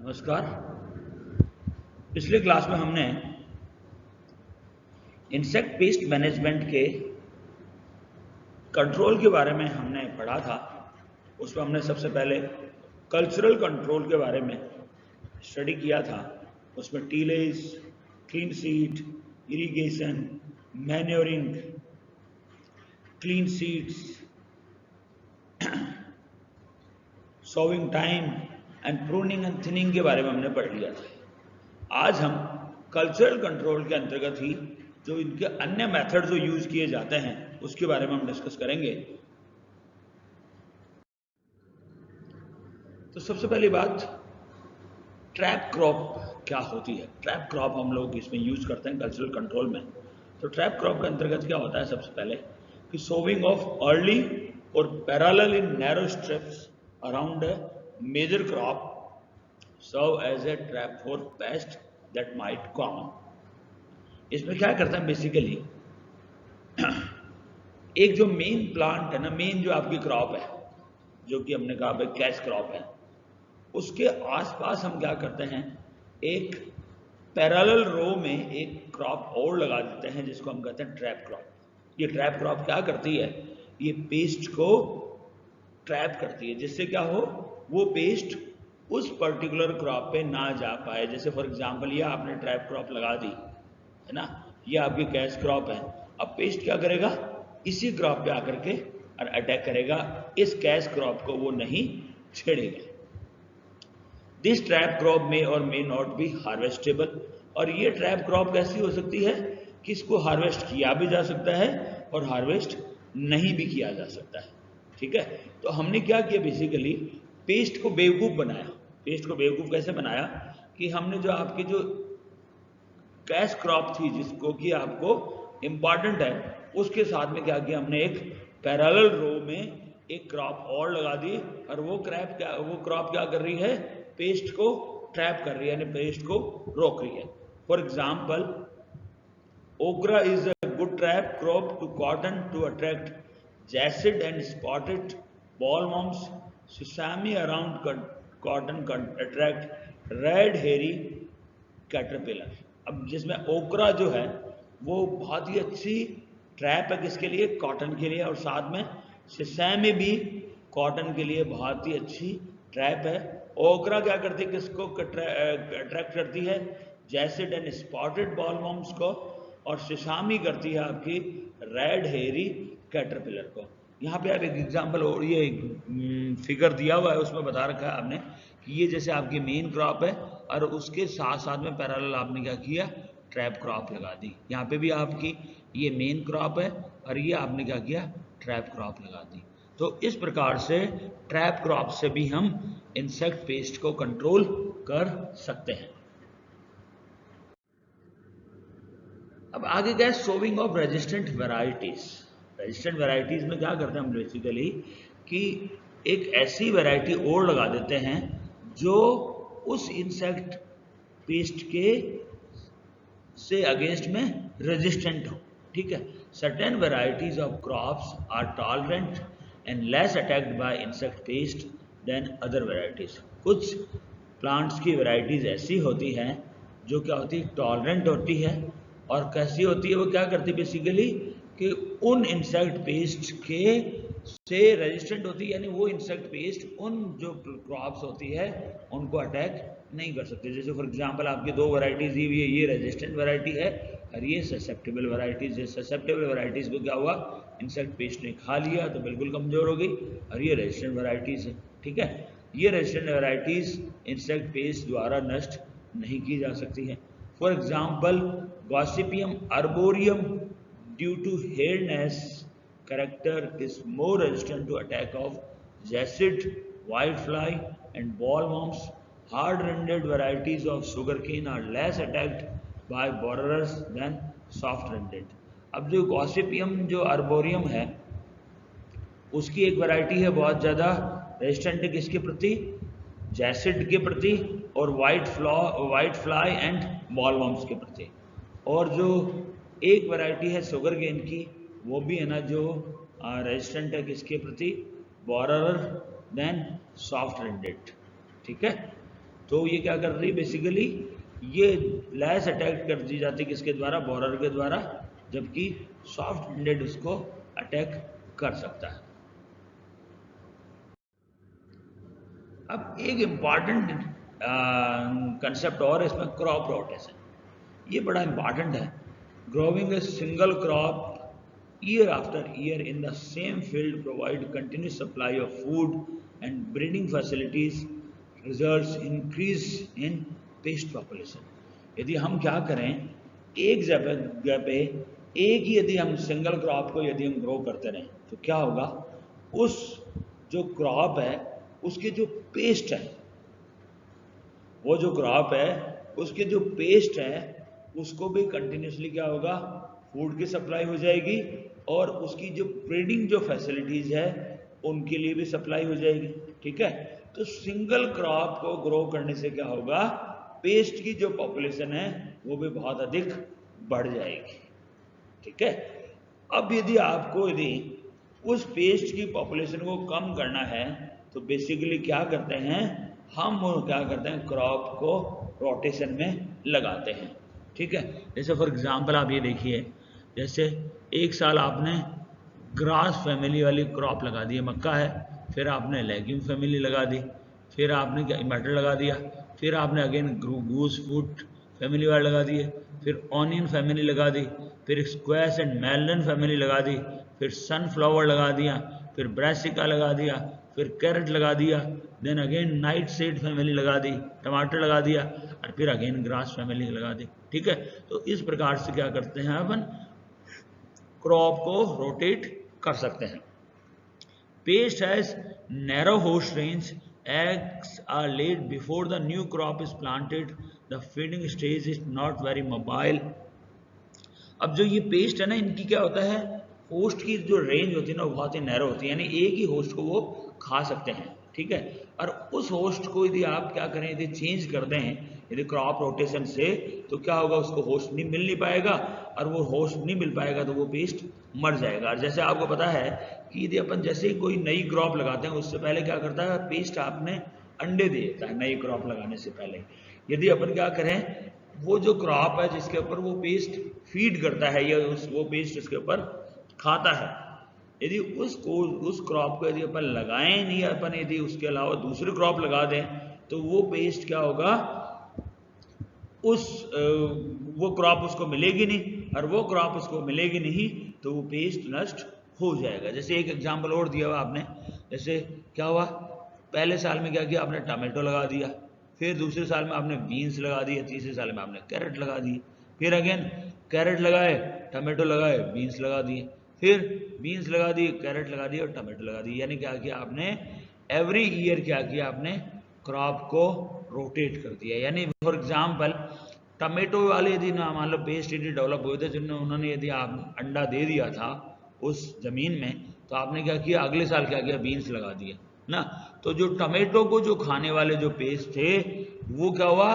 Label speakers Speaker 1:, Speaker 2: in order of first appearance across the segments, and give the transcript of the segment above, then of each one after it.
Speaker 1: नमस्कार। पिछले क्लास में हमने इंसेक्ट पेस्ट मैनेजमेंट के कंट्रोल के बारे में हमने पढ़ा था। उसमें हमने सबसे पहले कल्चरल कंट्रोल के बारे में स्टडी किया था। उसमें tillage, clean seed, irrigation, manuring, clean seeds, sowing time and pruning and thinning के बारे में हमने पढ़ लिया था। आज हम कल्चरल कंट्रोल के अंतर्गत ही जो इनके अन्य मेथड जो यूज किए जाते हैं उसके बारे में हम डिस्कस करेंगे। तो सबसे पहली बात, ट्रैप क्रॉप क्या होती है। ट्रैप क्रॉप हम लोग इसमें यूज करते हैं कल्चरल कंट्रोल में। तो ट्रैप क्रॉप के अंतर्गत क्या होता है, सबसे पहले कि सोविंग ऑफ अर्ली और parallel in narrow strips around a major crop serve as a trap for pest that might come. इसमें क्या करते हैं बेसिकली, एक जो मेन प्लांट है ना, मेन जो आपकी क्रॉप है, जो कि हमने कहा भाई कैश क्रॉप है, उसके आसपास हम क्या करते हैं, एक पैरेलल रो में एक क्रॉप और लगा देते हैं जिसको हम कहते हैं ट्रैप क्रॉप। ये ट्रैप क्रॉप क्या करती है, ये पेस्ट को ट्रैप करती है, जिससे क्या हो, वो पेस्ट उस पर्टिकुलर क्रॉप पे ना जा पाए। जैसे फॉर एग्जांपल ये आपने ट्रैप क्रॉप लगा दी है ना, ये आपकी कैश क्रॉप है। अब पेस्ट क्या करेगा, इसी क्रॉप पे आकर के और अटैक करेगा, इस कैश क्रॉप को वो नहीं छेड़ेगा। दिस ट्रैप क्रॉप में और मे नॉट बी हार्वेस्टेबल। और ये ट्रैप क्रॉप कैसी हो सकती है कि इसको हार्वेस्ट किया भी जा सकता है और हार्वेस्ट नहीं भी किया जा सकता है। ठीक है, तो हमने क्या किया, बेसिकली पेस्ट को बेवकूफ बनाया। पेस्ट को बेवकूफ कैसे बनाया कि हमने जो आपकी जो कैश क्रॉप थी जिसको कि आपको इंपॉर्टेंट है, उसके साथ में क्या किया, हमने एक पैरेलल रो में एक क्रॉप और लगा दी और वो क्रॉप क्या कर रही है, पेस्ट को ट्रैप कर रही है, यानी पेस्ट को रोक रही है। For example, okra is a good trap crop to cotton to attract jassid and spotted bollworms. Sesame around cotton attract red hairy caterpillar. अब जिसमें ओकरा जो है वो बहुत ही अच्छी ट्रैप है, किसके लिए, कॉटन के लिए, और साथ में सिसैमी भी कॉटन के लिए बहुत ही अच्छी ट्रैप है। ओकरा क्या करती है, किसको अट्रैक्ट करती है, जैसिड एंड स्पॉटेड बॉलवर्म्स को, और सिसामी करती है आपकी रेड हेरी कैटरपिलर को। यहाँ पे आप एक एग्जांपल और ये फिगर दिया हुआ है, उसमें बता रखा है आपने कि ये जैसे आपकी मेन क्रॉप है और उसके साथ साथ में पैरेलल आपने क्या किया, ट्रैप क्रॉप लगा दी। यहाँ पे भी आपकी ये मेन क्रॉप है और ये आपने क्या किया, ट्रैप क्रॉप लगा दी। तो इस प्रकार से ट्रैप क्रॉप से भी हम इंसेक्ट पेस्ट को कंट्रोल कर सकते हैं। अब आगे क्या है, sowing of resistant varieties. Resistant varieties में क्या करते हैं हम बेसिकली कि एक ऐसी वेराइटी और लगा देते हैं जो उस इंसेक्ट पेस्ट के से अगेंस्ट में रेजिस्टेंट हो। ठीक है, certain varieties of crops are tolerant and less attacked by insect pest than other varieties. कुछ प्लांट्स की वेराइटीज ऐसी होती हैं जो क्या होती है, टॉलरेंट होती है, और कैसी होती है, वो क्या करती है बेसिकली कि उन इंसेक्ट पेस्ट के से रेजिस्टेंट होती है, यानी वो इंसेक्ट पेस्ट उन जो क्रॉप्स होती है उनको अटैक नहीं कर सकते। जैसे फॉर एग्जांपल आपकी दो वैरायटीज दी हुई है, ये रेजिस्टेंट वैरायटी है और ये ससेप्टेबल वैरायटीज है। ससेप्टेबल वैरायटीज को क्या हुआ, इंसेक्ट पेस्ट ने खा लिया तो बिल्कुल कमजोर हो गई, और ये रेजिस्टेंट वैरायटीज है। ठीक है, ये रेजिस्टेंट वैरायटीज इंसेक्ट पेस्ट द्वारा नष्ट नहीं की जा सकती है। For example, gossypium arboreum due to hairness character is more resistant to attack of jacid, whitefly and bollworms. Hard-rended varieties of sugarcane are less attacked by borers than soft-rended. अब जो Gossypium जो अर्बोरियम है उसकी एक variety है बहुत ज़्यादा resistant किसके प्रति, जैसिड के प्रति, और वाइट फ्लाई एंड बॉलवर्म्स के प्रति। और जो एक वैरायटी है शुगर केन की, वो भी है ना जो रेजिस्टेंट है किसके प्रति, बोरर देन सॉफ्ट रेंडेड। ठीक है, तो ये क्या कर रही है बेसिकली, ये लैस अटैक कर दी जाती है किसके द्वारा, बोरर के द्वारा, जबकि सॉफ्ट एंडेड उसको अटैक कर सकता है। अब एक इंपॉर्टेंट कंसेप्ट और इसमें, क्रॉप रोटेशन, ये बड़ा इंपॉर्टेंट है। Growing a single crop year after year in the same field provide continuous supply of food and breeding facilities results increase in pest population। यदि हम क्या करें, एक जगह पे एक ही यदि हम सिंगल क्रॉप को यदि हम ग्रो करते रहें तो क्या होगा, उस जो क्रॉप है उसके जो पेस्ट है, वो जो क्रॉप है उसके जो पेस्ट है उसको भी कंटिन्यूसली क्या होगा, फूड की सप्लाई हो जाएगी, और उसकी जो ब्रीडिंग जो फैसिलिटीज है उनके लिए भी सप्लाई हो जाएगी। ठीक है, तो सिंगल क्रॉप को ग्रो करने से क्या होगा, पेस्ट की जो पॉपुलेशन है वो भी बहुत अधिक बढ़ जाएगी। ठीक है, अब यदि आपको यदि उस पेस्ट की पॉपुलेशन को कम करना है तो बेसिकली क्या करते हैं, हम क्या करते हैं, क्रॉप को रोटेशन में लगाते हैं। ठीक है, जैसे फॉर एग्जांपल आप ये देखिए, जैसे एक साल आपने ग्रास फैमिली वाली क्रॉप लगा दी है, मक्का है, फिर आपने लेग्यूम फैमिली लगा दी, फिर आपने क्या मटर लगा दिया, फिर आपने अगेन गूस फूड फैमिली वाले लगा दिए, फिर ऑनियन फैमिली लगा दी, फिर स्क्वैश एंड मेलन फैमिली लगा दी, फिर सनफ्लावर लगा दिया, फिर ब्रासिका लगा दिया, फिर कैरेट लगा दिया, then again nightshade family लगा दी, टमाटर लगा दिया, और फिर अगेन ग्रास फैमिली लगा दी। ठीक है, तो इस प्रकार से क्या करते हैं अपन, क्रॉप को रोटेट कर सकते हैं। Paste has narrow host range, eggs are laid before the new crop is planted, the feeding stage is not very mobile। अब जो ये पेस्ट है ना, इनकी क्या होता है, होस्ट की जो रेंज होती है ना वो बहुत ही नैरो होती है, यानी एक ही होस्ट को वो खा सकते हैं। ठीक है, और उस होस्ट को यदि आप क्या करें, यदि चेंज कर दें यदि क्रॉप रोटेशन से, तो क्या होगा, उसको होस्ट नहीं मिल नहीं पाएगा, और वो होस्ट नहीं मिल पाएगा तो वो पेस्ट मर जाएगा। और जैसे आपको पता है कि यदि अपन जैसे ही कोई नई क्रॉप लगाते हैं उससे पहले क्या करता है, पेस्ट आपने अंडे दे देता है नई क्रॉप लगाने से पहले। यदि अपन क्या करें, वो जो क्रॉप है जिसके ऊपर वो पेस्ट फीड करता है या वो पेस्ट इसके ऊपर खाता है, यदि उस क्रॉप को यदि अपन लगाएं नहीं, अपन यदि उसके अलावा दूसरी क्रॉप लगा दें तो वो पेस्ट क्या होगा, वो क्रॉप उसको मिलेगी नहीं, और वो क्रॉप उसको मिलेगी नहीं तो वो पेस्ट नष्ट हो जाएगा। जैसे एक एग्जांपल और दिया हुआ आपने, जैसे क्या हुआ, पहले साल में क्या किया आपने, टमाटो लगा दिया, फिर दूसरे साल में आपने बीन्स लगा दिए, तीसरे साल में आपने कैरेट लगा दिए, फिर अगेन कैरेट लगाए, टमाटो लगाए, बीन्स लगा दिए, फिर बीन्स लगा दिए, कैरेट लगा दिए और टमाटो लगा दिए। यानी क्या किया आपने, एवरी ईयर क्या किया आपने, क्रॉप को रोटेट कर दिया। यानी फॉर एग्जाम्पल टमाटो वाले यदि ना मान लो पेस्ट यदि डेवलप हुए थे, जिन्होंने उन्होंने यदि आप अंडा दे दिया था उस जमीन में, तो आपने क्या किया, अगले साल क्या किया, बीन्स लगा दिए ना, तो जो टमाटो को जो खाने वाले जो पेस्ट थे वो क्या हुआ,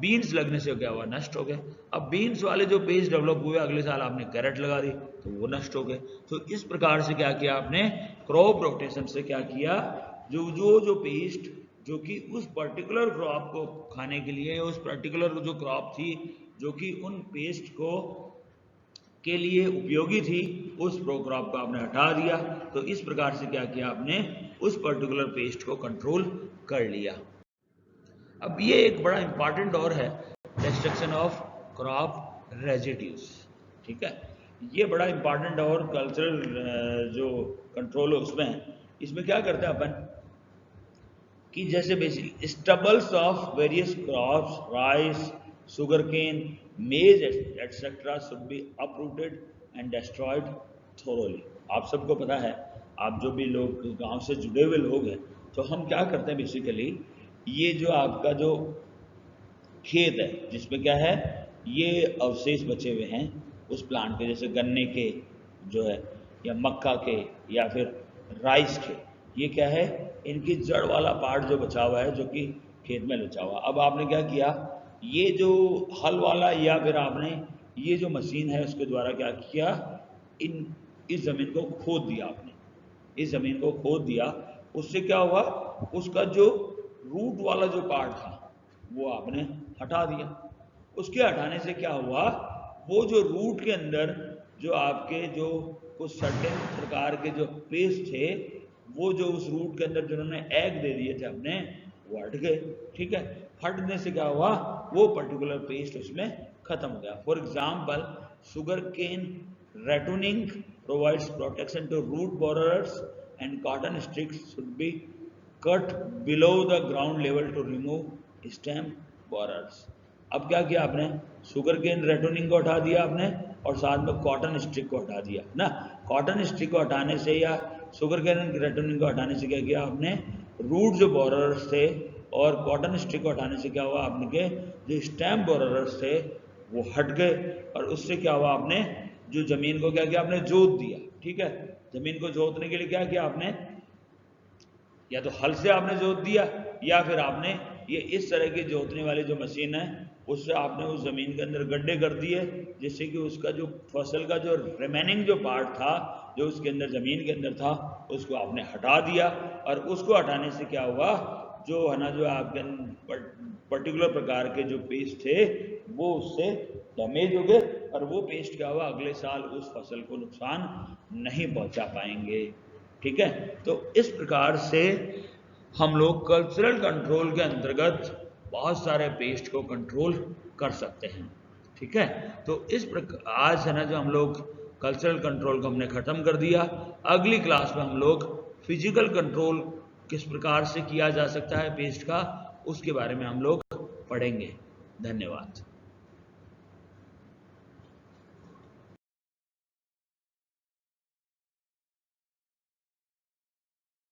Speaker 1: बीन्स लगने से क्या हुआ, नष्ट हो गए। अब बीन्स वाले जो पेस्ट डेवलप हुए अगले साल आपने कैरेट लगा दी तो वो नष्ट हो गए। तो इस प्रकार से क्या किया आपने, क्रॉप रोटेशन से क्या किया, जो पेस्ट जो कि उस पर्टिकुलर क्रॉप को खाने के लिए, उस पर्टिकुलर जो क्रॉप थी जो कि उन पेस्ट को के लिए उपयोगी थी, उस क्रॉप को आपने हटा दिया। तो इस प्रकार से क्या किया आपने, उस पर्टिकुलर पेस्ट को कंट्रोल कर लिया। अब ये एक बड़ा इंपॉर्टेंट और है, डिस्ट्रक्शन ऑफ क्रॉप रेजिड्यूज। ठीक है, ये बड़ा इंपॉर्टेंट और कल्चरल जो कंट्रोल है उसमें, इसमें क्या करते हैं अपन कि जैसे basic stubbles of various crops, rice, sugar cane, maize etcetera should be uprooted and destroyed thoroughly. आप सबको पता है, आप जो भी लोग गांव से जुड़े हुए लोग हैं, तो हम क्या करते हैं बेसिकली, ये जो आपका जो खेत है जिसमें क्या है, ये अवशेष बचे हुए हैं उस प्लांट के, जैसे गन्ने के जो है, या मक्का के, या फिर राइस के, ये क्या है, इनकी जड़ वाला पार्ट जो बचा हुआ है जो कि खेत में बचा हुआ। अब आपने क्या किया, ये जो हल वाला या फिर आपने ये जो मशीन है उसके द्वारा क्या किया, इस जमीन को खोद दिया आपने, इस जमीन को खोद दिया, उससे क्या हुआ, उसका जो रूट वाला जो पार्ट था वो आपने हटा दिया। उसके हटाने से क्या हुआ, वो जो रूट के अंदर जो आपके जो कुछ सर्टेन प्रकार के जो पेस्ट थे, वो जो उस रूट के अंदर जिन्होंने एग दे दिए थे अपने, वो हट गए। ठीक है, हटने से क्या हुआ, वो पर्टिकुलर पेस्ट उसमें खत्म हो गया। For example, sugar cane ratooning provides protection to root borers and cotton sticks should be cut below the ground level to remove stem borers. अब क्या किया आपने, शुगर केन रेटूनिंग को हटा दिया आपने और साथ में कॉटन स्टिक को हटा दिया ना। कॉटन स्टिक को हटाने से या शुगर केन रेटूनिंग को हटाने से क्या किया आपने, रूट जो बोरर्स थे और कॉटन स्टिक को हटाने से क्या हुआ, आपने के जो स्टेम बोरर्स थे वो हट गए। और उससे क्या हुआ, आपने जो जमीन को क्या किया, आपने जोत दिया। ठीक है, जमीन को जोतने के लिए क्या किया आपने, या तो हल से आपने जोत दिया या फिर आपने ये इस तरह की जोतने वाली जो मशीन है उससे आपने उस जमीन के अंदर गड्ढे कर दिए, जिससे कि उसका जो फसल का जो रिमेनिंग जो पार्ट था जो उसके अंदर जमीन के अंदर था उसको आपने हटा दिया। और उसको हटाने से क्या हुआ, जो है ना जो आपके पर्टिकुलर प्रकार के जो पेस्ट थे वो उससे डैमेज हो गए और वो पेस्ट क्या हुआ, अगले साल उस फसल को नुकसान नहीं पहुंचा पाएंगे। ठीक है, तो इस प्रकार से हम लोग कल्चरल कंट्रोल के अंतर्गत बहुत सारे पेस्ट को कंट्रोल कर सकते हैं। ठीक है, तो इस प्रकार आज है ना जो हम लोग कल्चरल कंट्रोल को हमने खत्म कर दिया। अगली क्लास में हम लोग फिजिकल कंट्रोल किस प्रकार से किया जा सकता है पेस्ट का, उसके बारे में हम लोग पढ़ेंगे। धन्यवाद।